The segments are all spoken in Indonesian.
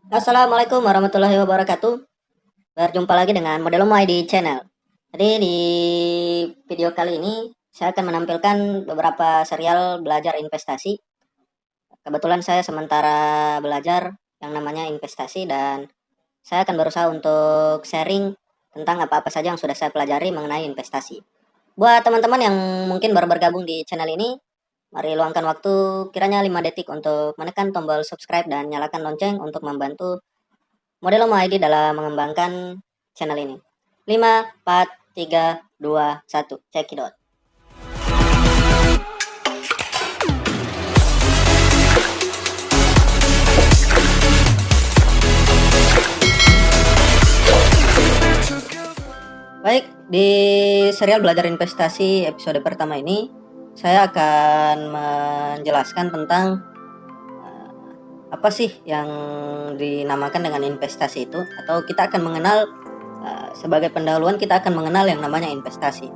Assalamualaikum warahmatullahi wabarakatuh. Berjumpa lagi dengan Model Umai di channel. Jadi di video kali ini saya akan menampilkan beberapa serial belajar investasi. Kebetulan saya sementara belajar yang namanya investasi dan saya akan berusaha untuk sharing tentang apa-apa saja yang sudah saya pelajari mengenai investasi. Buat teman-teman yang mungkin baru bergabung di channel ini, mari luangkan waktu kiranya 5 detik untuk menekan tombol subscribe dan nyalakan lonceng untuk membantu Model Modelo ID dalam mengembangkan channel ini. 5, 4, 3, 2, 1. Cekidot. Baik, di serial belajar investasi episode pertama ini, saya akan menjelaskan tentang apa sih yang dinamakan dengan investasi itu, atau kita akan mengenal sebagai pendahuluan kita akan mengenal yang namanya investasi.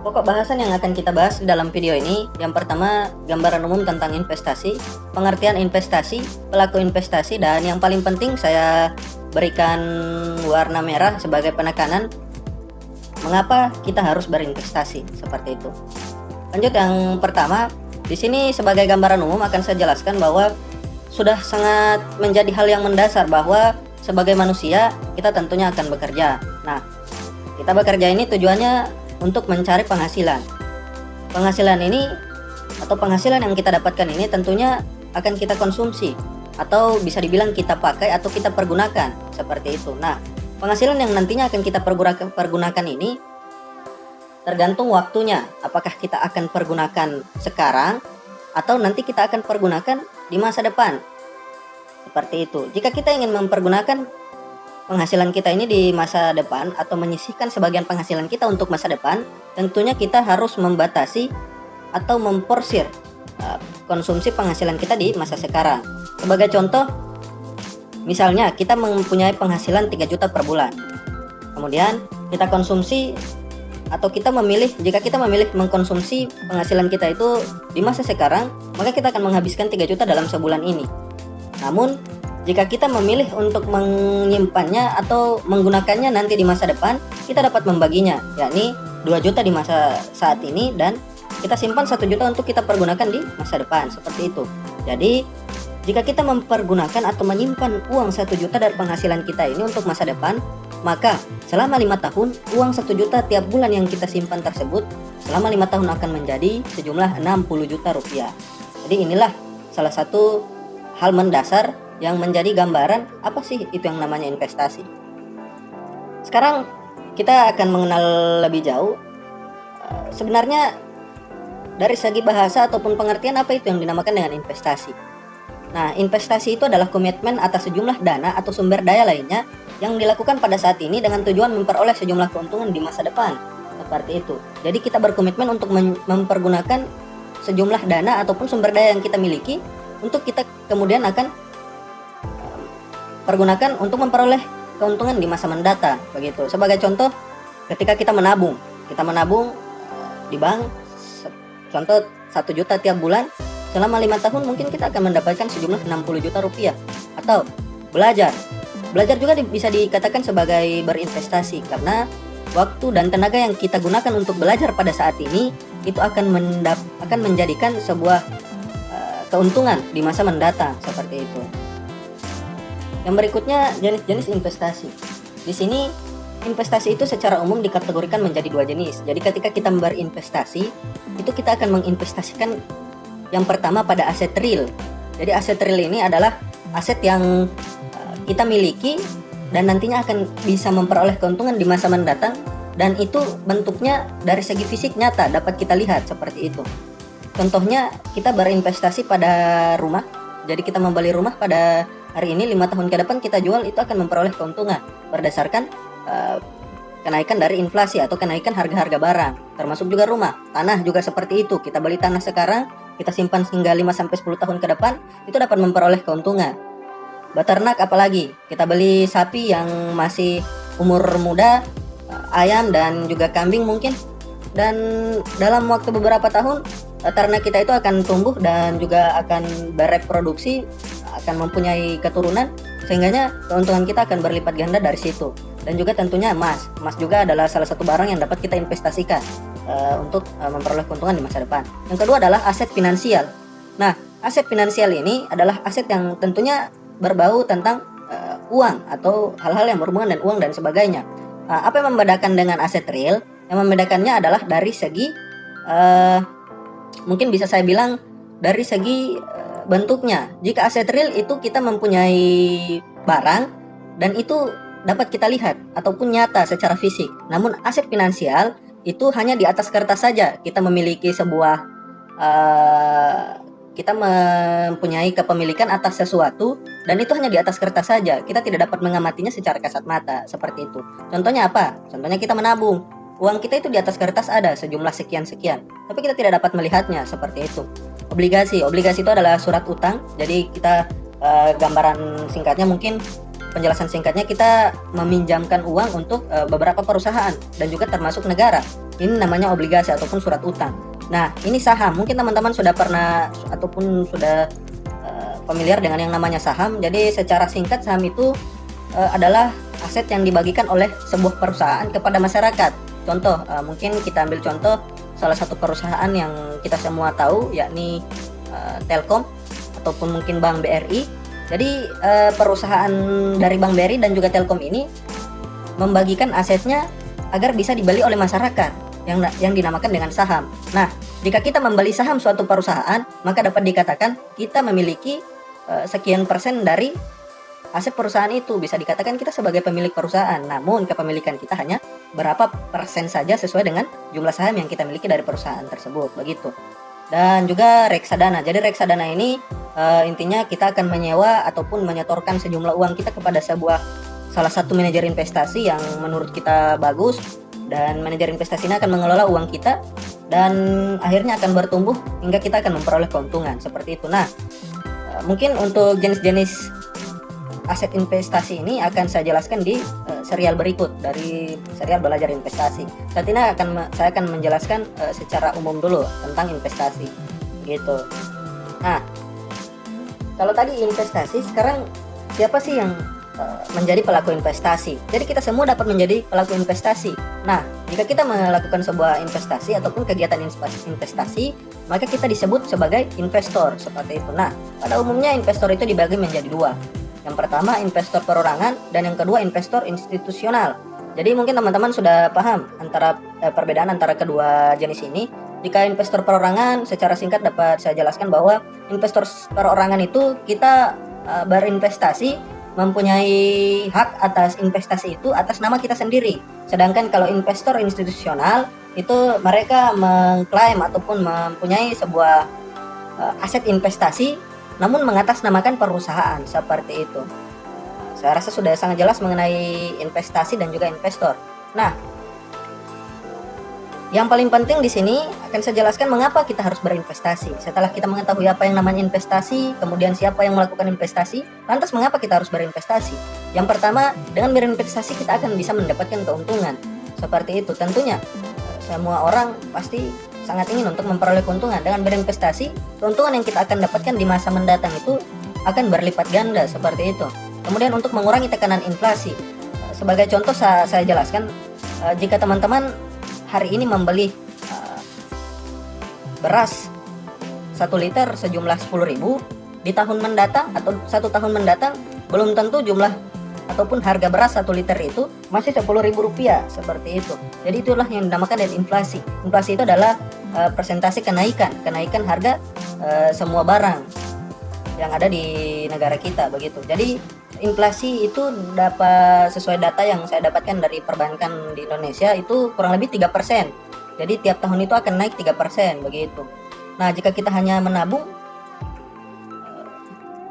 Pokok bahasan yang akan kita bahas di dalam video ini, yang pertama gambaran umum tentang investasi, pengertian investasi, pelaku investasi, dan yang paling penting saya berikan warna merah sebagai penekanan mengapa kita harus berinvestasi, seperti itu. Lanjut yang pertama, di sini sebagai gambaran umum akan saya jelaskan bahwa sudah sangat menjadi hal yang mendasar bahwa sebagai manusia kita tentunya akan bekerja. Nah, kita bekerja ini tujuannya untuk mencari penghasilan. Penghasilan ini atau penghasilan yang kita dapatkan ini tentunya akan kita konsumsi atau bisa dibilang kita pakai atau kita pergunakan, seperti itu. Nah, penghasilan yang nantinya akan kita pergunakan ini tergantung waktunya. Apakah kita akan pergunakan sekarang atau nanti kita akan pergunakan di masa depan. Seperti itu. Jika kita ingin mempergunakan penghasilan kita ini di masa depan atau menyisihkan sebagian penghasilan kita untuk masa depan, tentunya kita harus membatasi atau memporsir konsumsi penghasilan kita di masa sekarang. Sebagai contoh, misalnya kita mempunyai penghasilan 3 juta per bulan. Kemudian kita konsumsi atau kita memilih, jika kita memilih mengkonsumsi penghasilan kita itu di masa sekarang, maka kita akan menghabiskan 3 juta dalam sebulan ini. Namun jika kita memilih untuk menyimpannya atau menggunakannya nanti di masa depan, kita dapat membaginya, yakni 2 juta di masa saat ini dan kita simpan 1 juta untuk kita pergunakan di masa depan, seperti itu. Jadi, jika kita mempergunakan atau menyimpan uang 1 juta dari penghasilan kita ini untuk masa depan, maka selama 5 tahun, uang 1 juta tiap bulan yang kita simpan tersebut, selama 5 tahun akan menjadi sejumlah 60 juta rupiah. Jadi inilah salah satu hal mendasar yang menjadi gambaran apa sih itu yang namanya investasi. Sekarang kita akan mengenal lebih jauh sebenarnya dari segi bahasa ataupun pengertian apa itu yang dinamakan dengan investasi. Nah, investasi itu adalah komitmen atas sejumlah dana atau sumber daya lainnya yang dilakukan pada saat ini dengan tujuan memperoleh sejumlah keuntungan di masa depan. Seperti itu. Jadi kita berkomitmen untuk mempergunakan sejumlah dana ataupun sumber daya yang kita miliki untuk kita kemudian akan pergunakan untuk memperoleh keuntungan di masa mendatang, begitu. Sebagai contoh, ketika kita menabung di bank, contoh 1 juta tiap bulan, selama 5 tahun mungkin kita akan mendapatkan sejumlah 60 juta rupiah. Atau belajar juga bisa dikatakan sebagai berinvestasi, karena waktu dan tenaga yang kita gunakan untuk belajar pada saat ini itu akan menjadikan sebuah keuntungan di masa mendatang, seperti itu. Yang berikutnya jenis-jenis investasi. Di sini investasi itu secara umum dikategorikan menjadi 2 jenis. Jadi ketika kita berinvestasi, itu kita akan menginvestasikan yang pertama pada aset real. Jadi aset real ini adalah aset yang kita miliki dan nantinya akan bisa memperoleh keuntungan di masa mendatang, dan itu bentuknya dari segi fisik nyata dapat kita lihat, seperti itu. Contohnya kita berinvestasi pada rumah. Jadi kita membeli rumah pada hari ini, 5 tahun ke depan kita jual, itu akan memperoleh keuntungan berdasarkan kenaikan dari inflasi atau kenaikan harga-harga barang, termasuk juga rumah. Tanah juga seperti itu. Kita beli tanah sekarang, kita simpan hingga 5-10 tahun ke depan, itu dapat memperoleh keuntungan. Beternak apalagi, kita beli sapi yang masih umur muda, ayam dan juga kambing mungkin, dan dalam waktu beberapa tahun ternak kita itu akan tumbuh dan juga akan bereproduksi, akan mempunyai keturunan, sehingganya keuntungan kita akan berlipat ganda dari situ. Dan juga tentunya emas juga adalah salah satu barang yang dapat kita investasikan untuk memperoleh keuntungan di masa depan. Yang kedua adalah aset finansial. Nah, aset finansial ini adalah aset yang tentunya berbau tentang uang atau hal-hal yang berhubungan dengan uang dan sebagainya. Apa yang membedakan dengan aset real? Yang membedakannya adalah dari segi mungkin bisa saya bilang dari segi bentuknya. Jika aset real itu kita mempunyai barang dan itu dapat kita lihat ataupun nyata secara fisik. Namun aset finansial itu hanya di atas kertas saja. Kita memiliki sebuah kita mempunyai kepemilikan atas sesuatu dan itu hanya di atas kertas saja. Kita tidak dapat mengamatinya secara kasat mata seperti itu. Contohnya apa? Contohnya kita menabung. Uang kita itu di atas kertas ada sejumlah sekian-sekian, tapi kita tidak dapat melihatnya seperti itu. Obligasi itu adalah surat utang. Jadi kita gambaran singkatnya mungkin penjelasan singkatnya kita meminjamkan uang untuk beberapa perusahaan dan juga termasuk negara. Ini namanya obligasi ataupun surat utang. Nah, ini saham. Mungkin teman-teman sudah pernah ataupun sudah familiar dengan yang namanya saham. Jadi secara singkat saham itu adalah aset yang dibagikan oleh sebuah perusahaan kepada masyarakat. Contoh, mungkin kita ambil contoh salah satu perusahaan yang kita semua tahu, yakni Telkom ataupun mungkin Bank BRI. Jadi perusahaan dari Bank BRI dan juga Telkom ini membagikan asetnya agar bisa dibeli oleh masyarakat yang dinamakan dengan saham. Nah, jika kita membeli saham suatu perusahaan, maka dapat dikatakan kita memiliki sekian persen dari aset perusahaan itu. Bisa dikatakan kita sebagai pemilik perusahaan, namun kepemilikan kita hanya berapa persen saja sesuai dengan jumlah saham yang kita miliki dari perusahaan tersebut, begitu. Dan juga reksadana. Jadi reksadana ini intinya kita akan menyewa ataupun menyetorkan sejumlah uang kita kepada salah satu manajer investasi yang menurut kita bagus, dan manajer investasi ini akan mengelola uang kita dan akhirnya akan bertumbuh hingga kita akan memperoleh keuntungan seperti itu. Nah, mungkin untuk jenis-jenis aset investasi ini akan saya jelaskan di serial berikut dari serial belajar investasi. Saat ini saya akan menjelaskan secara umum dulu tentang investasi gitu. Nah, kalau tadi investasi, sekarang siapa sih yang menjadi pelaku investasi? Jadi kita semua dapat menjadi pelaku investasi. Nah, jika kita melakukan sebuah investasi ataupun kegiatan investasi, maka kita disebut sebagai investor seperti itu. Nah, pada umumnya investor itu dibagi menjadi dua. Yang pertama investor perorangan dan yang kedua investor institusional. Jadi mungkin teman-teman sudah paham antara perbedaan antara kedua jenis ini. Jika investor perorangan, secara singkat dapat saya jelaskan bahwa investor perorangan itu kita berinvestasi, mempunyai hak atas investasi itu atas nama kita sendiri. Sedangkan kalau investor institusional itu mereka mengklaim ataupun mempunyai sebuah aset investasi namun mengatasnamakan perusahaan seperti itu. Saya rasa sudah sangat jelas mengenai investasi dan juga investor. Nah, yang paling penting di sini akan saya jelaskan mengapa kita harus berinvestasi. Setelah kita mengetahui apa yang namanya investasi, kemudian siapa yang melakukan investasi, lantas mengapa kita harus berinvestasi? Yang pertama, dengan berinvestasi kita akan bisa mendapatkan keuntungan. Seperti itu, tentunya semua orang pasti sangat ingin untuk memperoleh keuntungan. Dengan berinvestasi, keuntungan yang kita akan dapatkan di masa mendatang itu akan berlipat ganda seperti itu. Kemudian untuk mengurangi tekanan inflasi, sebagai contoh saya jelaskan, jika teman-teman hari ini membeli beras 1 liter sejumlah 10.000, di tahun mendatang atau 1 tahun mendatang belum tentu jumlah ataupun harga beras 1 liter itu masih Rp10.000 seperti itu. Jadi itulah yang dinamakan dengan inflasi. Inflasi itu adalah persentase kenaikan harga semua barang yang ada di negara kita begitu. Jadi inflasi itu dapat sesuai data yang saya dapatkan dari perbankan di Indonesia itu kurang lebih 3%. Jadi tiap tahun itu akan naik 3% begitu. Nah, jika kita hanya menabung,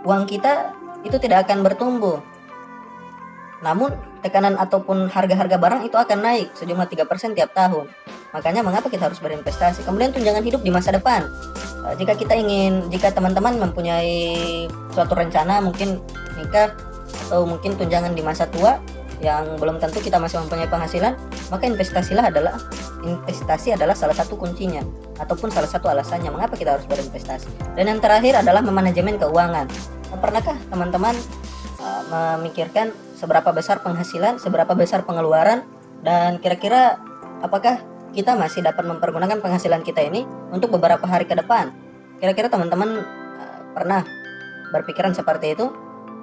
uang kita itu tidak akan bertumbuh. Namun tekanan ataupun harga-harga barang itu akan naik sejumlah 3% tiap tahun. Makanya mengapa kita harus berinvestasi. Kemudian tunjangan hidup di masa depan. Jika teman-teman mempunyai suatu rencana mungkin nikah atau mungkin tunjangan di masa tua, yang belum tentu kita masih mempunyai penghasilan, maka investasi adalah salah satu kuncinya ataupun salah satu alasannya mengapa kita harus berinvestasi. Dan yang terakhir adalah memanajemen keuangan. Pernahkah teman-teman memikirkan seberapa besar penghasilan, seberapa besar pengeluaran, dan kira-kira apakah kita masih dapat mempergunakan penghasilan kita ini untuk beberapa hari ke depan? Kira-kira teman-teman pernah berpikiran seperti itu?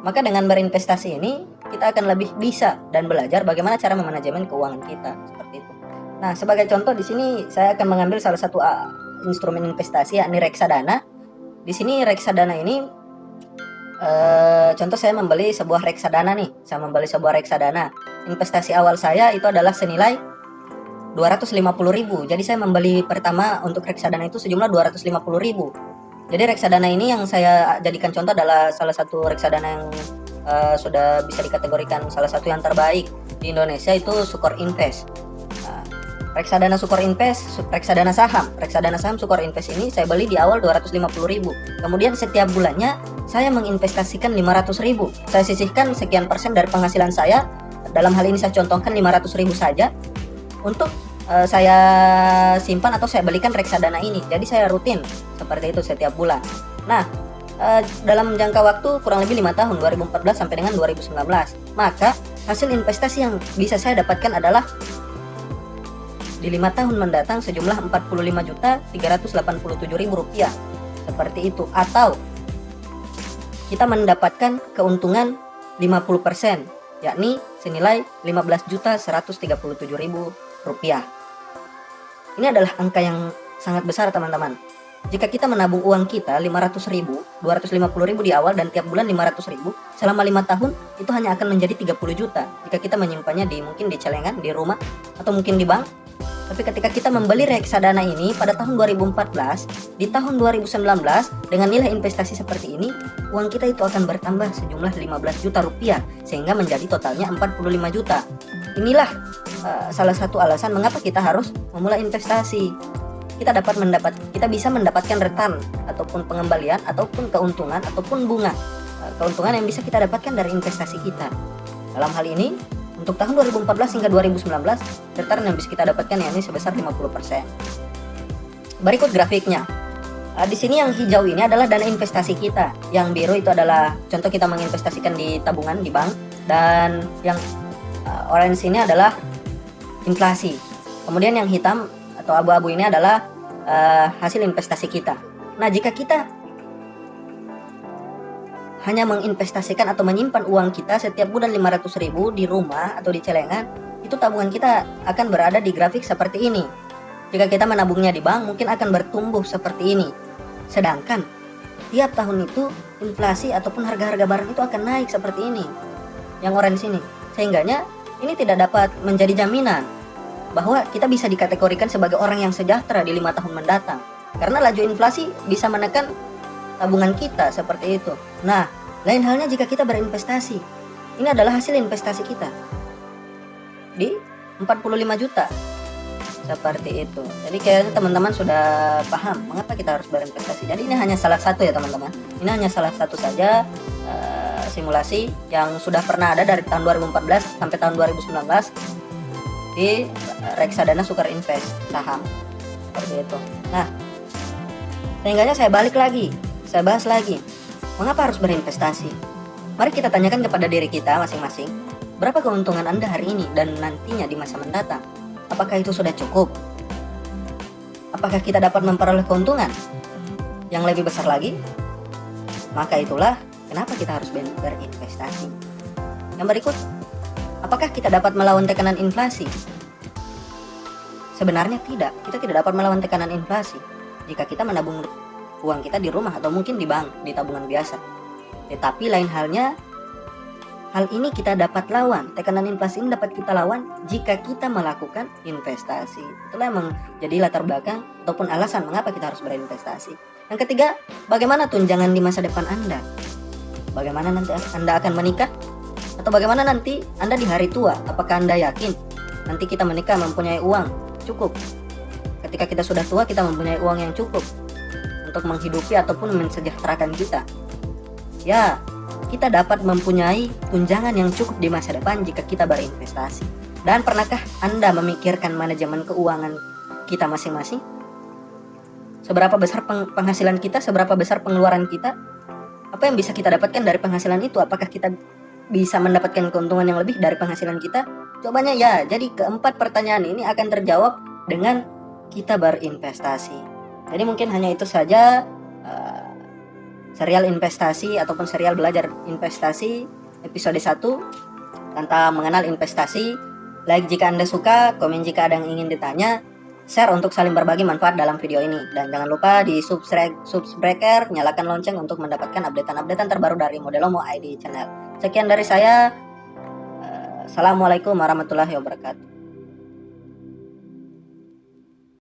Maka dengan berinvestasi ini kita akan lebih bisa dan belajar bagaimana cara memanajemen keuangan kita, seperti itu. Nah, sebagai contoh di sini saya akan mengambil salah satu instrumen investasi, yakni reksadana. Di sini reksadana ini contoh saya membeli sebuah reksadana nih. Saya membeli sebuah reksadana. Investasi awal saya itu adalah senilai 250.000. Jadi saya membeli pertama untuk reksadana itu sejumlah 250.000. Jadi reksadana ini yang saya jadikan contoh adalah salah satu reksadana yang sudah bisa dikategorikan salah satu yang terbaik di Indonesia, itu Sukor Invest. Reksadana Sukor Invest, reksadana saham Sukor Invest ini saya beli di awal 250.000. Kemudian setiap bulannya saya menginvestasikan 500.000. Saya sisihkan sekian persen dari penghasilan saya. Dalam hal ini saya contohkan 500.000 saja untuk saya simpan atau saya belikan reksadana ini. Jadi saya rutin seperti itu setiap bulan. Nah, dalam jangka waktu kurang lebih 5 tahun, 2014 sampai dengan 2019, maka hasil investasi yang bisa saya dapatkan adalah di 5 tahun mendatang sejumlah Rp45.387.000, seperti itu. Atau kita mendapatkan keuntungan 50%, yakni senilai Rp15.137.000. Ini adalah angka yang sangat besar, teman-teman. Jika kita menabung uang kita 500.000, 250.000 di awal dan tiap bulan 500.000 selama 5 tahun, itu hanya akan menjadi 30 juta jika kita menyimpannya mungkin di celengan, di rumah, atau mungkin di bank. Tapi ketika kita membeli reksadana ini pada tahun 2014, di tahun 2019 dengan nilai investasi seperti ini, uang kita itu akan bertambah sejumlah 15 juta rupiah sehingga menjadi totalnya 45 juta. Inilah salah satu alasan mengapa kita harus memulai investasi. Kita bisa mendapatkan return ataupun pengembalian ataupun keuntungan ataupun bunga. Keuntungan yang bisa kita dapatkan dari investasi kita. Dalam hal ini untuk tahun 2014 hingga 2019, return yang bisa kita dapatkan yakni sebesar 50%. Berikut grafiknya. Di sini yang hijau ini adalah dana investasi kita. Yang biru itu adalah contoh kita menginvestasikan di tabungan di bank, dan yang orange ini adalah inflasi. Kemudian yang hitam atau abu-abu ini adalah hasil investasi kita. Nah, jika kita hanya menginvestasikan atau menyimpan uang kita setiap bulan 500.000 di rumah atau di celengan, itu tabungan kita akan berada di grafik seperti ini. Jika kita menabungnya di bank, mungkin akan bertumbuh seperti ini. Sedangkan tiap tahun itu inflasi ataupun harga-harga barang itu akan naik seperti ini, yang orange ini. Sehingganya ini tidak dapat menjadi jaminan bahwa kita bisa dikategorikan sebagai orang yang sejahtera di 5 tahun mendatang, karena laju inflasi bisa menekan tabungan kita seperti itu. Nah, lain halnya jika kita berinvestasi. Ini adalah hasil investasi kita di 45 juta. Seperti itu. Jadi kayaknya teman-teman sudah paham mengapa kita harus berinvestasi. Jadi ini hanya salah satu ya teman-teman. Ini hanya salah satu saja simulasi yang sudah pernah ada dari tahun 2014 sampai tahun 2019 di reksadana Sukor Invest saham. Seperti itu. Nah, sehingganya saya bahas lagi, mengapa harus berinvestasi? Mari kita tanyakan kepada diri kita masing-masing, berapa keuntungan Anda hari ini dan nantinya di masa mendatang? Apakah itu sudah cukup? Apakah kita dapat memperoleh keuntungan yang lebih besar lagi? Maka itulah kenapa kita harus berinvestasi. Yang berikut, apakah kita dapat melawan tekanan inflasi? Sebenarnya tidak, kita tidak dapat melawan tekanan inflasi jika kita menabung uang kita di rumah atau mungkin di bank, di tabungan biasa. Tetapi lain halnya, hal ini kita dapat lawan, tekanan inflasi ini dapat kita lawan jika kita melakukan investasi. Itulah yang menjadi latar belakang ataupun alasan mengapa kita harus berinvestasi. Yang ketiga, bagaimana tunjangan di masa depan Anda? Bagaimana nanti Anda akan menikah? Atau bagaimana nanti Anda di hari tua? Apakah Anda yakin nanti kita menikah mempunyai uang cukup? Ketika kita sudah tua, kita mempunyai uang yang cukup untuk menghidupi ataupun mensejahterakan kita. Ya, kita dapat mempunyai tunjangan yang cukup di masa depan jika kita berinvestasi. Dan pernahkah Anda memikirkan manajemen keuangan kita masing-masing? Seberapa besar penghasilan kita, seberapa besar pengeluaran kita? Apa yang bisa kita dapatkan dari penghasilan itu? Apakah kita bisa mendapatkan keuntungan yang lebih dari penghasilan kita? Jawabannya ya. Jadi keempat pertanyaan ini akan terjawab dengan kita berinvestasi. Jadi mungkin hanya itu saja serial investasi ataupun serial belajar investasi episode 1 tentang mengenal investasi. Like jika Anda suka, komen jika ada yang ingin ditanya, share untuk saling berbagi manfaat dalam video ini. Dan jangan lupa di subscribe, nyalakan lonceng untuk mendapatkan updatean terbaru dari Modelomo ID Channel. Sekian dari saya. Assalamualaikum warahmatullahi wabarakatuh.